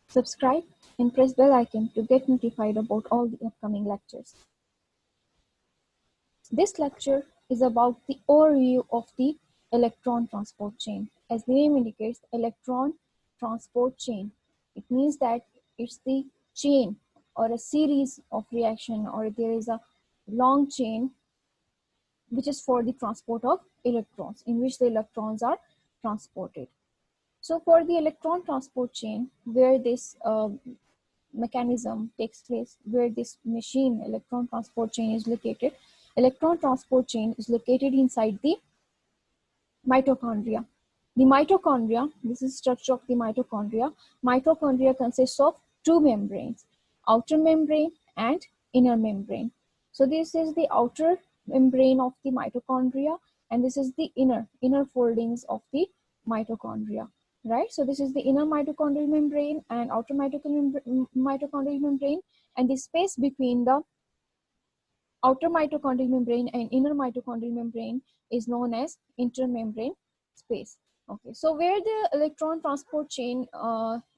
Subscribe and press bell icon to get notified about all the upcoming lectures. This lecture is about the overview of the electron transport chain. As the name indicates, electron transport chain. It means that it's the chain or a series of reaction, or there is a long chain which is for the transport of electrons, in which the electrons are transported. So for the electron transport chain, where this mechanism takes place, where this machine electron transport chain is located, electron transport chain is located inside the mitochondria. The mitochondria, this is structure of the mitochondria. Mitochondria consists of two membranes, outer membrane and inner membrane. So this is the outer membrane of the mitochondria, and this is the inner foldings of the mitochondria, right? So this is the inner mitochondrial membrane and outer mitochondrial membrane, and the space between the outer mitochondrial membrane and inner mitochondrial membrane is known as intermembrane space. Okay, so where the electron transport chain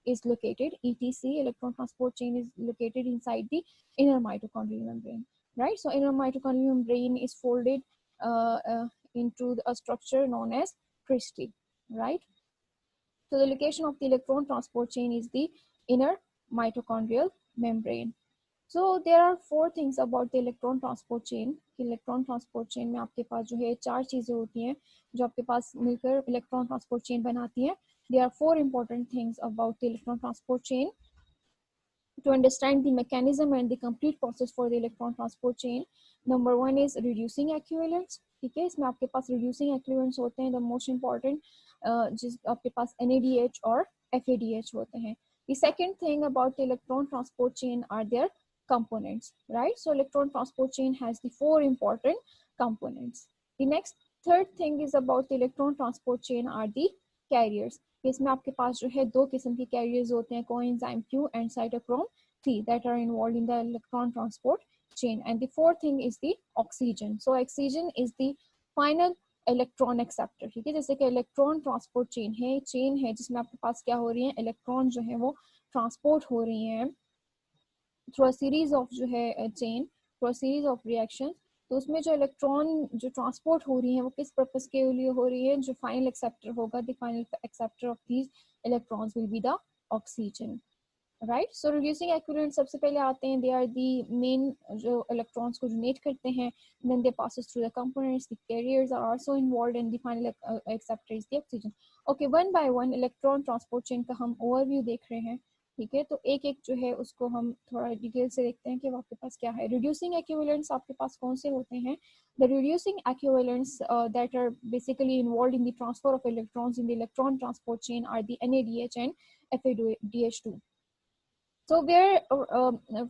is located, ETC, electron transport chain, is located inside the inner mitochondrial membrane, right? So inner mitochondrial membrane is folded into a structure known as cristae, right? So the location of the electron transport chain is the inner mitochondrial membrane. So there are four things about the electron transport chain. Electron transport chain में आपके पास जो है चार चीजें होती हैं जो आपके पास मिलकर इलेक्ट्रॉन ट्रांसपोर्ट चेन बनाती हैं. There are four important things about the electron transport chain. To understand the mechanism and the complete process for the electron transport chain, number one is reducing equivalents. ठीक है, इसमें आपके पास reducing equivalents होते हैं. The most important जिस आपके पास NADH और FADH होते हैं. The second thing about the electron transport chain are their components, right? So electron transport chain has the four important components. The next third thing is about the electron transport chain are the carriers. इसमें आपके पास जो है दो किस्म के carriers होते हैं, coenzyme Q and cytochrome C, that are involved in the electron transport chain. And the fourth thing is the oxygen. So oxygen is the final electron acceptor. ठीक है, जैसे कि इलेक्ट्रॉन ट्रांसपोर्ट चेन है जिसमें आपके पास क्या हो रही है, इलेक्ट्रॉन जो है वो ट्रांसपोर्ट हो रही हैं थ्रू अ सीरीज ऑफ जो है chain, through a series of reaction. तो उसमें जो इलेक्ट्रॉन जो ट्रांसपोर्ट हो रही है वो किस पर्पस के लिए हो रही है, जो फाइनल एक्सेप्टर होगा, the final acceptor of these electrons will be the oxygen, right. So reducing equivalent सबसे पहले आते हैं. दे आर दी मेन जो इलेक्ट्रॉन्स को डोनेट करते हैं, then they passes through the components, the carriers are also involved in the final acceptor is the oxygen. Okay, one by one electron transport chain का हम overview देख रहे हैं. ठीक है, तो एक एक जो है उसको हम थोड़ा डिटेल से देखते हैं कि आपके पास क्या है. रिड्यूसिंग एक्विवलेंट्स आपके पास कौन से होते हैं? The reducing equivalents that are basically involved in the transfer of electrons in the electron transport chain are the NADH and FADH2. So where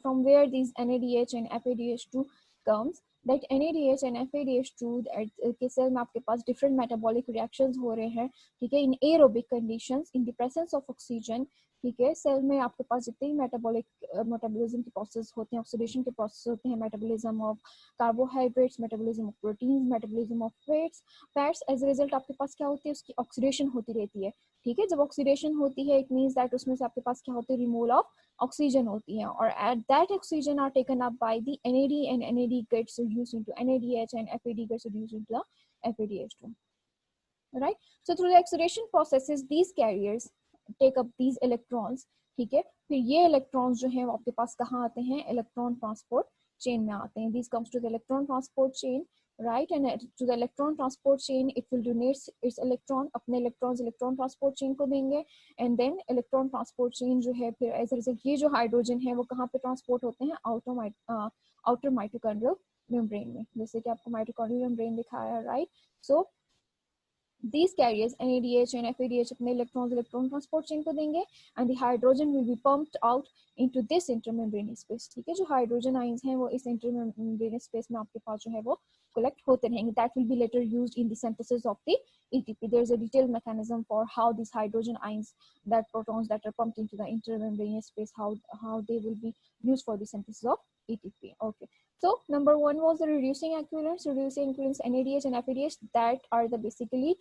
from where these NADH and FADH2 comes, that NADH and FADH2 के cell में आपके पास different metabolic reactions हो रहे हैं. ठीक है, in aerobic conditions in the presence of oxygen. ठीक है, सेल में आपके पास जितने मेटाबॉलिक मेटाबॉलिज्म के प्रोसेस होते हैं, ऑक्सीडेशन के प्रोसेस होते हैं, metabolism of carbohydrates, metabolism of proteins, metabolism of fats, as a result आपके पास क्या होती है, उसकी ऑक्सीडेशन होती रहती है. ठीक है, जब ऑक्सीडेशन होती है इट मींस दैट उसमें से आपके पास क्या होती है, रिमूवल ऑफ oxygen होती है, और at that oxygen are taken up by the NAD and NAD gets reduced into NADH and FAD gets reduced into the FADH2, right? So through the oxidation processes these carriers take up these electrons. ठीक है, फिर ये electrons जो हैं वो आपके पास कहाँ आते हैं, electron transport chain में आते हैं. These comes to the electron transport chain, right? And to the electron transport chain it will donate its electron, अपने electrons electron transport chain को देंगे, and then electron transport chain जो है फिर as a result ये जो hydrogen है वो कहाँ पे transport होते हैं, outer mitochondrial membrane में, जैसे कि आपको mitochondrial membrane दिखाया है, right? So these carriers NADH and FADH अपने electrons electron transport chain को देंगे, and the hydrogen will be pumped out into this intermembranous space. ठीक है, जो hydrogen ions हैं वो इस intermembranous space में आपके पास जो है वो collect होते रहेंगे. That will be later used in the synthesis of the ATP. There is a detailed mechanism for how these hydrogen ions, that protons that are pumped into the intermembranous space, how they will be used for the synthesis of ATP. Okay. So number one was the reducing equivalents. Reducing equivalents NADH and FADH, that are the basically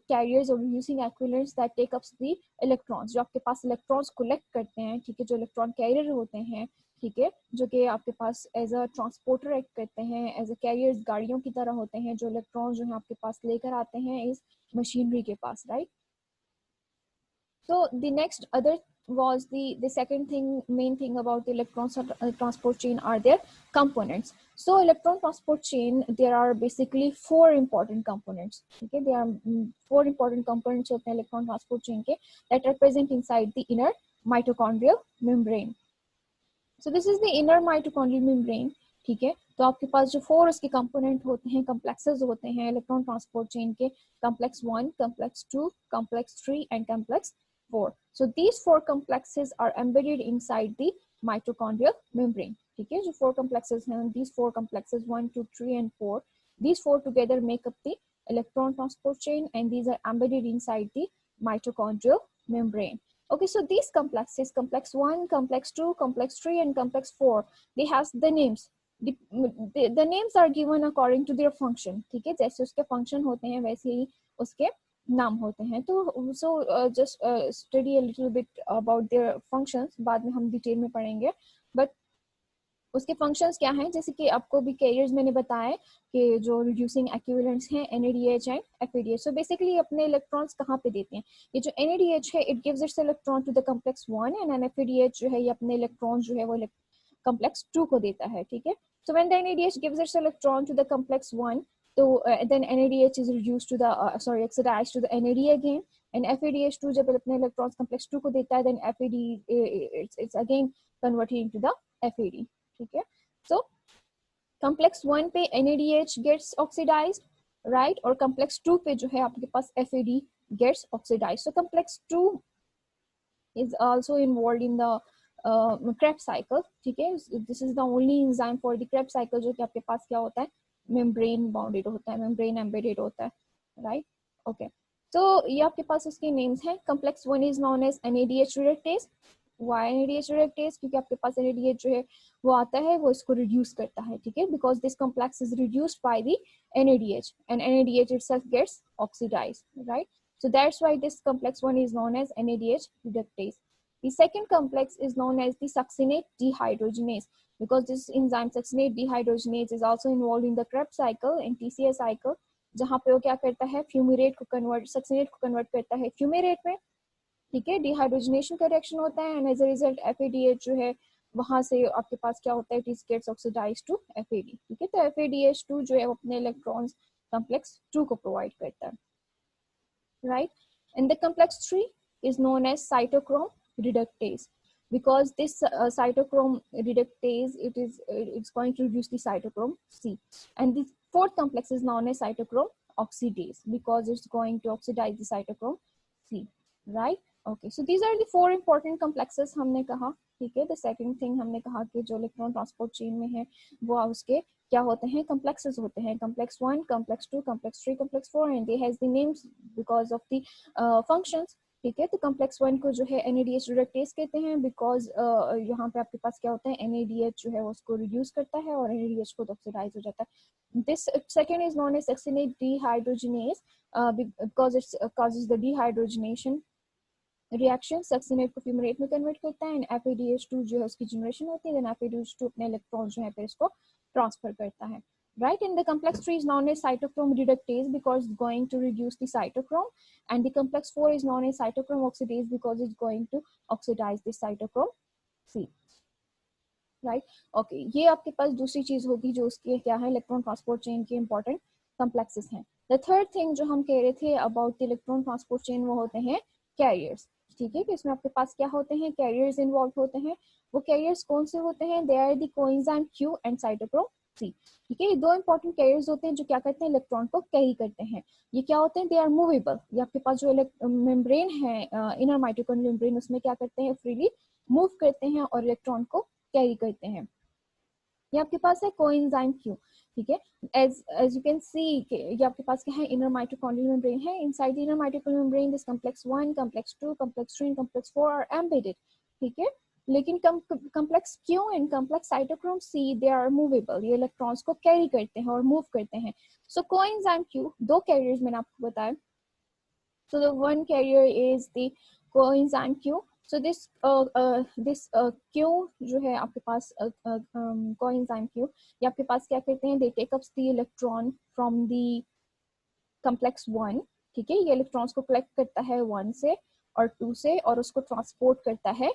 carriers or reducing equivalents that take up the electrons, जो आपके पास electrons collect करते हैं, ठीक है, जो electron carrier होते हैं, ठीक है, जो कि आपके पास एज अ ट्रांसपोर्टर एक्ट करते हैं, एज अ कैरियर्स गाड़ियों की तरह होते हैं, जो इलेक्ट्रॉन जो है आपके पास लेकर आते हैं इस मशीनरी के पास, right. So the next other was the second thing, main thing about the electron transport chain are their components. So electron transport chain, there are basically four important components. Okay, there are four important components of the electron transport chain that are present inside the inner mitochondrial membrane. So this is the inner mitochondrial membrane. ठीक है, तो आपके पास जो four उसके component होते हैं, complexes होते हैं इलेक्ट्रॉन ट्रांसपोर्ट चेन के, complex 1, complex 2, complex 3 and complex 4. So these four complexes are embedded inside the mitochondrial membrane. ठीक है, जो four complexes हैं, these four complexes 1, 2, 3 and 4, these four together make up the electron transport chain and these are embedded inside the mitochondrial membrane. Okay, so these complexes, complex 1, complex 2, complex 3 and complex 4, they have the names. The names are given according to their function. ठीक है, जैसे उसके function होते हैं वैसे ही उसके नाम होते हैं. तो so just study a little bit about their functions, बाद में हम डिटेल में पढ़ेंगे. But उसके फंक्शंस क्या हैं, जैसे कि आपको भी कैरियर्स मैंने बताया कि जो रिड्यूसिंग एक्विवेलेंट्स हैं NADH and FADH. So basically अपने इलेक्ट्रॉन्स कहाँ पे देते हैं, ये जो NADH है it gives its electron to the complex 1 and FADH जो है ये अपने इलेक्ट्रॉन जो है वो कॉम्प्लेक्स 2 को देता है. ठीक है, so when the NADH gives its electron to the complex 1, तो then NADH is reduced to the oxidized to the NAD again, and FADH2 जब अपने इलेक्ट्रॉन्स कॉम्प्लेक्स 2 को देता है, then FAD it's again converted into the FAD. ठीक है, so complex 1 पे NADH gets oxidized, right, और कॉम्प्लेक्स 2 पे जो है आपके पास FAD gets oxidized. So complex 2 is also involved in the Krebs cycle. ठीक है, this is the only enzyme for the Krebs cycle जो कि आपके पास क्या होता है, membrane bounded होता है, membrane embedded होता है, right. Okay, so ये आपके पास उसके names हैं. Complex 1 is known as NADH reductase. Why NADH reductase? क्योंकि आपके पास NADH जो है वो आता है, वो इसको reduce करता है. ठीक है, because this complex is reduced by the NADH and NADH itself gets oxidized, right. So that's why this complex 1 is known as NADH reductase. The second complex is known as the succinate dehydrogenase, because this enzyme succinate dehydrogenase is also involved in the Krebs cycle and TCA cycle, जहाँ पे वो क्या करता है, fumarate को convert, succinate को convert करता है फ्यूमेरेट में. ठीक है, डिहाइड्रोजनेशन का रिएक्शन होता है and as a result FADH जो है वहां से आपके पास क्या होता है, it gets oxidized to FAD. ठीक है, तो FADH2 जो है वो अपने इलेक्ट्रॉन्स कॉम्प्लेक्स 2 को प्रोवाइड करता है, right. And the complex 3 is known as cytochrome reductase, because this cytochrome reductase it's going to reduce the cytochrome C. And the fourth complex is known as cytochrome oxidase, because it's going to oxidize the cytochrome C, right. Okay, so these are the four important complexes हमने कहा. ठीक है, the second thing हमने कहा कि जो electron transport chain में है वो उसके क्या होते हैं, complexes होते हैं, complex 1, complex 2, complex 3, complex 4 and they has the names because of the functions. ठीक है, तो complex 1 को जो है NADH reductase कहते हैं, because यहाँ पे आपके पास क्या होता है, NADH जो है उसको reduce करता है और NADH को oxidize हो जाता है. This second is known as succinate dehydrogenase, because it causes the dehydrogenation reaction, succinate को फ्यूमेरेट में कन्वर्ट करता है एंड FADH2 जो है उसकी जनरेशन होती है, देन FADH2 अपने इलेक्ट्रॉन जो है फिर इसको ट्रांसफर करता है, right. And the complex 3 is known as cytochrome reductase because it's going to reduce the cytochrome, and the complex 4 is known as cytochrome oxidase because it's going to oxidize the cytochrome C, right. Okay, ये आपके पास दूसरी चीज होगी जो उसके क्या है, electron transport chain के इंपॉर्टेंट कॉम्प्लेक्सेस हैं. द थर्ड थिंग जो हम कह रहे थे about the electron transport chain वो होते हैं कैरियर्स. ठीक है, कि इसमें आपके पास क्या होते हैं, कैरियर्स इन्वॉल्व होते हैं. वो कैरियर्स कौन से होते हैं, they are the coenzyme Q and cytochrome C. ठीक है, ये दो इंपॉर्टेंट कैरियर्स होते हैं जो क्या करते हैं, इलेक्ट्रॉन को कैरी करते हैं. ये क्या होते हैं, दे आर मूवेबल. ये आपके पास जो मेम्ब्रेन है, इनर माइटोकॉन्ड्रियल मेम्ब्रेन, उसमें क्या करते हैं, फ्रीली मूव करते हैं और इलेक्ट्रॉन को कैरी करते हैं. ये आपके पास है कोएंजाइम Q. ठीक है, as you can see ये आपके पास क्या है, इनर माइटोकॉन्ड्रियल मेम्ब्रेन है. Inside inner mitochondrial membrane this complex 1, complex 2, complex 3 and complex 4 are embedded. ठीक है, लेकिन complex Q and complex cytochrome C they are movable, ये इलेक्ट्रॉन्स को कैरी करते हैं और मूव करते हैं. So coenzyme Q, दो कैरियर्स मैंने आपको बताया. So the one carrier is the coenzyme Q. So this Q जो है आपके पास coenzyme Q, ये आपके पास क्या करते हैं, they take up the electron from the complex 1. ठीक है, ये इलेक्ट्रॉन्स को कलेक्ट करता है 1 से और 2 से और उसको ट्रांसपोर्ट करता है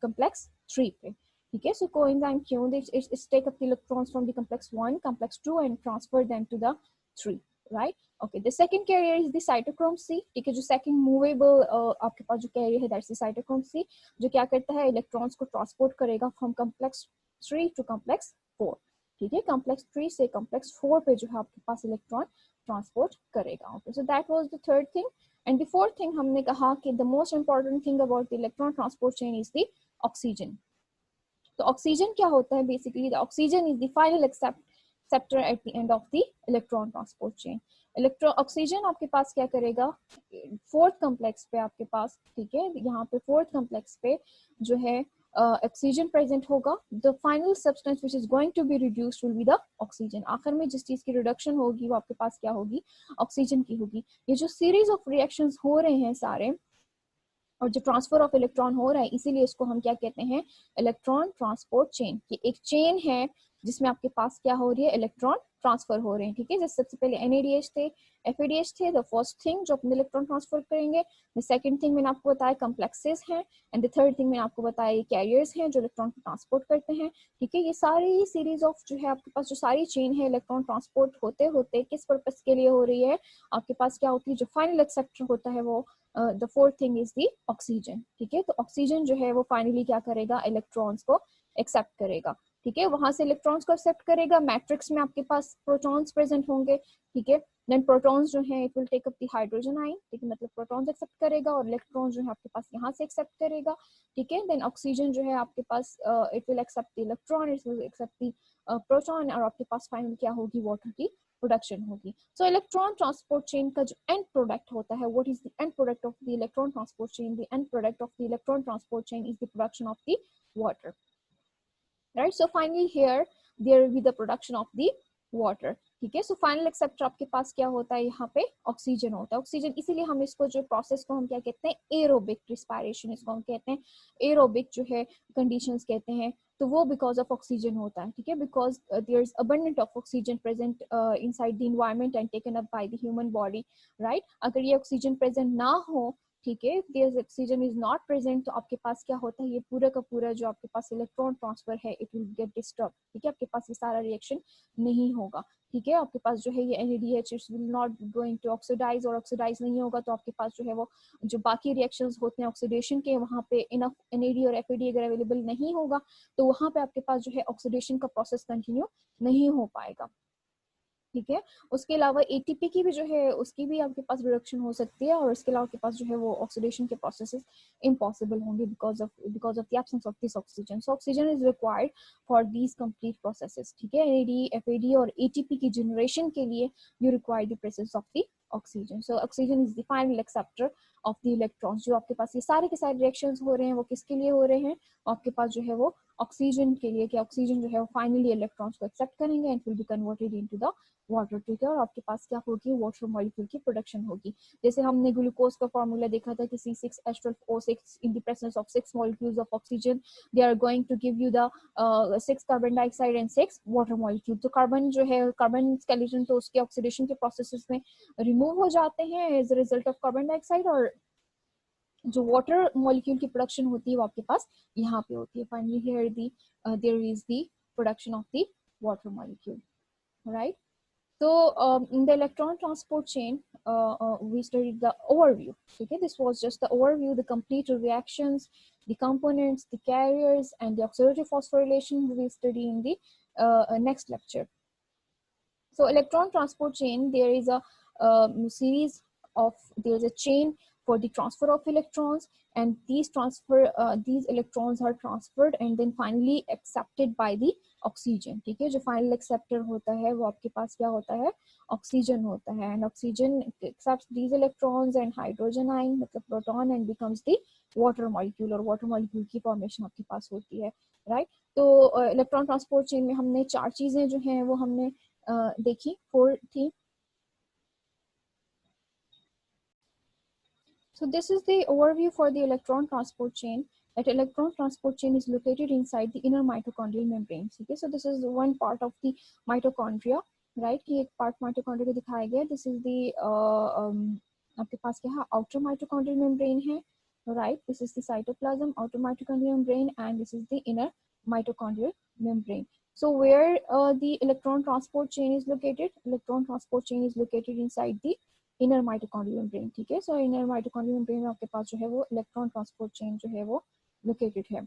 complex 3 पे. ठीक है, so coenzyme Q is take up the electrons from the complex 1, complex 2 and transfer them to the 3. Right? Okay, the second carrier is the cytochrome C. ठीक है, जो second movable आपके पास जो carrier है that's the cytochrome C, जो क्या करता है, इलेक्ट्रॉन्स को ट्रांसपोर्ट करेगा from complex 3 to complex 4. ठीक है, complex 3 से complex 4 पे जो है आपके पास इलेक्ट्रॉन ट्रांसपोर्ट करेगा. Okay, so that was the third thing. And the fourth thing हमने कहा कि the most important thing about the electron transport chain is the oxygen. तो ऑक्सीजन क्या होता है, basically the oxygen is the final acceptor at the end of the electron transport chain. Oxygen आपके पास क्या करेगा, फोर्थ कॉम्प्लेक्स पे आपके पास, ठीक है, यहाँ पे फोर्थ कॉम्प्लेक्स पे जो है ऑक्सीजन प्रेजेंट होगा. The final substance which is going to be reduced will be the oxygen. आखिर में जिस चीज की रिडक्शन होगी वो आपके पास क्या होगी, ऑक्सीजन की होगी. ये जो सीरीज ऑफ रिएक्शंस हो रहे हैं सारे और जो ट्रांसफर ऑफ इलेक्ट्रॉन हो रहा है, इसीलिए इसको हम क्या कहते हैं, इलेक्ट्रॉन ट्रांसपोर्ट चेन. ये एक चेन है जिसमें आपके पास क्या हो रही है, इलेक्ट्रॉन ट्रांसफर हो रहे हैं. ठीक है, जैसे सबसे पहले NADH थे, FADH थे, द फर्स्ट थिंग जो अपने इलेक्ट्रॉन ट्रांसफर करेंगे. द सेकंड थिंग मैंने आपको बताया कॉम्प्लेक्सेस हैं, एंड द थर्ड थिंग मैंने आपको बताया ये कैरियर्स हैं जो इलेक्ट्रॉन को ट्रांसपोर्ट करते हैं. ठीक है, ये सारी सीरीज ऑफ जो है आपके पास जो सारी चेन है इलेक्ट्रॉन ट्रांसपोर्ट होते होते किस पर्पस के लिए हो रही है, आपके पास क्या होती है, जो फाइनल एक्सेप्टर होता है वो the fourth thing is the oxygen. ठीक है, तो ऑक्सीजन जो है वो फाइनली क्या करेगा, इलेक्ट्रॉन्स को एक्सेप्ट करेगा. ठीक है, वहां से इलेक्ट्रॉन्स को एक्सेप्ट करेगा. मैट्रिक्स में आपके पास प्रोटॉन्स प्रेजेंट होंगे. ठीक है, देन प्रोटॉन्स जो है it will take up the hydrogen ion. ठीक है, मतलब प्रोटॉन्स एक्सेप्ट करेगा और इलेक्ट्रॉन जो है आपके पास यहाँ से एक्सेप्ट करेगा. ठीक है, देन ऑक्सीजन जो है आपके पास it will accept the electron, it will accept the proton और आपके पास फाइनल क्या होगी, वाटर की प्रोडक्शन होगी. सो इलेक्ट्रॉन ट्रांसपोर्ट चेन का जो एंड प्रोडक्ट होता है, what is the end product of the electron transport chain, the end product of the electron transport chain is the production of the water. Right, so finally here there will be the production of the water. ठीक है, so final acceptor आपके पास क्या होता है, यहाँ पे oxygen होता है. ऑक्सीजन, इसीलिए हम इसको जो प्रोसेस को हम क्या कहते हैं, एरोबिक रिस्पायरेशन इसको हम कहते हैं, एरोबिक जो है कंडीशंस कहते हैं. तो वो बिकॉज ऑफ ऑक्सीजन होता है. ठीक है, because there is abundant of oxygen present inside the environment and taken up by the human body. Right, अगर ये ऑक्सीजन प्रेजेंट ना हो, ठीक है, there oxygen is not present, तो आपके पास क्या होता है, ये पूरा का पूरा जो आपके पास इलेक्ट्रॉन ट्रांसफर है इट विल गेट डिस्टर्ब. ठीक है, आपके पास ये सारा रिएक्शन नहीं होगा. ठीक है, आपके पास जो है ये NADH it will not going to oxidize, और ऑक्सीडाइज नहीं होगा तो आपके पास जो है वो जो बाकी रिएक्शंस होते हैं ऑक्सीडेशन के, वहाँ पे इनफ NAD और FAD अगर अवेलेबल नहीं होगा तो वहाँ पे आपके पास जो है ऑक्सीडेशन का प्रोसेस कंटिन्यू नहीं हो पाएगा. ठीक है, उसके अलावा ATP की भी जो है उसकी भी आपके पास रिडक्शन हो सकती है, और इसके अलावा आपके पास जो है वो ऑक्सीडेशन के प्रोसेसेस इम्पॉसिबल होंगे because of the absence of this oxygen. So oxygen is required for these complete processes. ठीक है, NAD FAD और ATP की जनरेशन के लिए you require the presence of the oxygen. So oxygen is the final acceptor of the electrons. जो आपके पास ये सारे के सारे रिएक्शंस हो रहे हैं वो किसके लिए हो रहे हैं, आपके पास जो है वो ऑक्सीजन के लिए, कि ऑक्सीजन जो है वो फाइनली इलेक्ट्रॉन्स को एक्सेप्ट करेंगे and will be converted into the water. ठीक है, और आपके पास क्या होगी, वाटर मॉलिक्यूल की प्रोडक्शन होगी. जैसे हमने ग्लूकोज का फॉर्मूला देखा था कि C6H12O6 in the presence of 6 molecules of oxygen they are going to give you the 6 carbon dioxide and 6 water molecule. तो कार्बन जो है, कार्बन स्केलेटन तो उसके ऑक्सीडेशन के प्रोसेसेस में रिमूव हो जाते हैं as a result of carbon dioxide, और जो वाटर मॉलिक्यूल की प्रोडक्शन होती है वो आपके पास यहाँ पे होती है. Finally here the there is the production of the water molecule. Right, so in the electron transport chain we studied the overview. Okay, this was just the overview, the complete reactions, the components, the carriers and the oxidative phosphorylation we will study in the next lecture. So electron transport chain, there is a series of, there is a chain for the transfer of electrons, and these electrons are transferred and then finally accepted by the oxygen, ठीक है। जो final acceptor होता है वो आपके पास क्या होता है, ऑक्सीजन होता है, and oxygen accepts these electrons and hydrogen ion मतलब proton and becomes the water molecule, और वाटर मॉलिक्यूल की फॉर्मेशन आपके पास होती है, राइट। तो इलेक्ट्रॉन ट्रांसपोर्ट चेन में हमने 4 चीजें जो हैं वो हमने देखी, 4 थी। So this is the overview for the electron transport chain. That electron transport chain is located inside the inner mitochondrial membrane. Okay, so this is one part of the mitochondria, right? कि एक part mitochondria को दिखाया गया. This is the आपके पास क्या है, outer mitochondrial membrane है, right? This is the cytoplasm, outer mitochondrial membrane, and this is the inner mitochondrial membrane. So where the electron transport chain is located? Electron transport chain is located inside the inner mitochondrial membrane, ठीक है। सो inner mitochondrial membrane में आपके पास जो है वो electron transport chain जो है वो लोकेटेड है।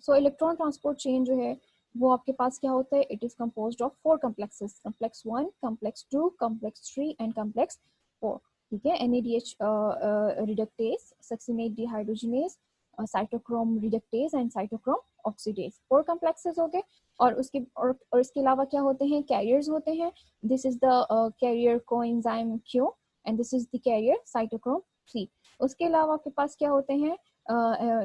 सो इलेक्ट्रॉन ट्रांसपोर्ट चेन जो है वो आपके पास क्या होता है, it is composed of 4 complexes, complex 1, complex 2, complex 3 and complex 4, ठीक है। NADH reductase, succinate dehydrogenase, cytochrome reductase and cytochrome oxidase, 4 complexes हो गए। और इसके अलावा क्या होते हैं, कैरियर्स होते हैं। This is the carrier coenzyme Q and this is the carrier cytochrome C। उसके अलावा आपके पास क्या होते हैं,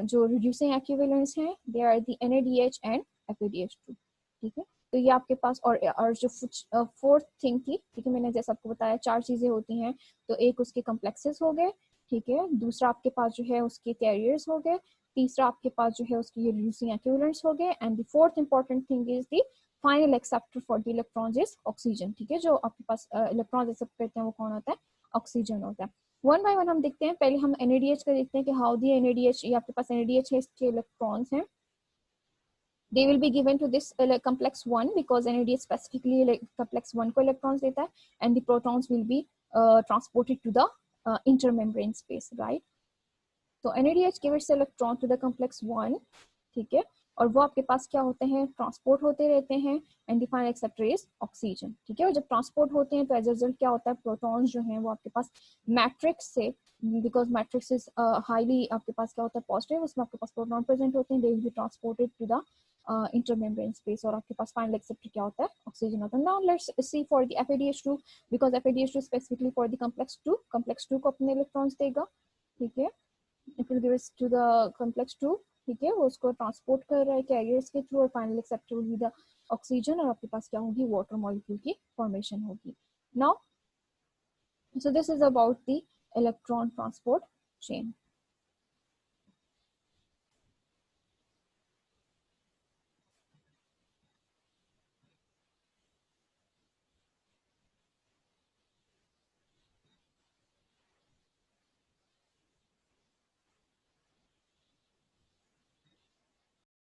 जो रिड्यूसिंग एक्विवेलेंट्स हैं, they are the NADH and FADH2, ठीक है। तो ये आपके पास और जो 4th थिंग थी, ठीक है, मैंने जैसे आपको बताया 4 चीजें होती हैं, तो एक उसके कम्प्लेक्सेस हो गए, ठीक है। दूसरा आपके पास जो है उसके कैरियर्स हो गए। तीसरा आपके पास जो है उसकी रिड्यूसिंग एक्विवेलेंट्स हो गए, and the 4th important thing is the final acceptor for the electrons is oxygen, ठीक है। जो आपके पास इलेक्ट्रॉन्स एक्सेप्ट करते हैं वो कौन होता है, ऑक्सीजन होता है। वन बाय वन हम देखते हैं। पहले हम NADH का देखते हैं कि हाउ दी NADH, ये आपके पास NADH है, इसके इलेक्ट्रॉन्स हैं, they will be given to this complex 1 because NADH specifically complex 1 को electrons देता है, and the protons will be transported to the intermembrane space, right? तो NADH gives electron to the complex 1, ठीक है, और वो आपके पास क्या होते हैं, ट्रांसपोर्ट होते रहते हैं, and the final acceptor is oxygen, ठीक है। और जब ट्रांसपोर्ट होते हैं तो एज अ रिजल्ट क्या होता है, प्रोटॉन्स जो हैं वो आपके पास मैट्रिक्स से, बिकॉज मैट्रिक्स इज हाईली आपके पास क्या होता है, पॉजिटिव, उसमें आपके पास प्रोटॉन प्रेजेंट होते हैं, they will be transported to the intermembrane space, और आपके पास फाइनल एक्सेप्टर क्या होता है, ऑक्सीजन होता है। Now let's see for the FADH2, because FADH2 specifically for the complex 2 को अपने इलेक्ट्रॉन्स देगा, ठीक है। It will give it to the complex 2, ठीक है, वो उसको ट्रांसपोर्ट कर रहा है कैरियर्स के थ्रू, और final acceptor will be the oxygen, और आपके पास क्या होगी, वाटर मॉलिक्यूल की फॉर्मेशन होगी। Now so this is about the electron transport chain.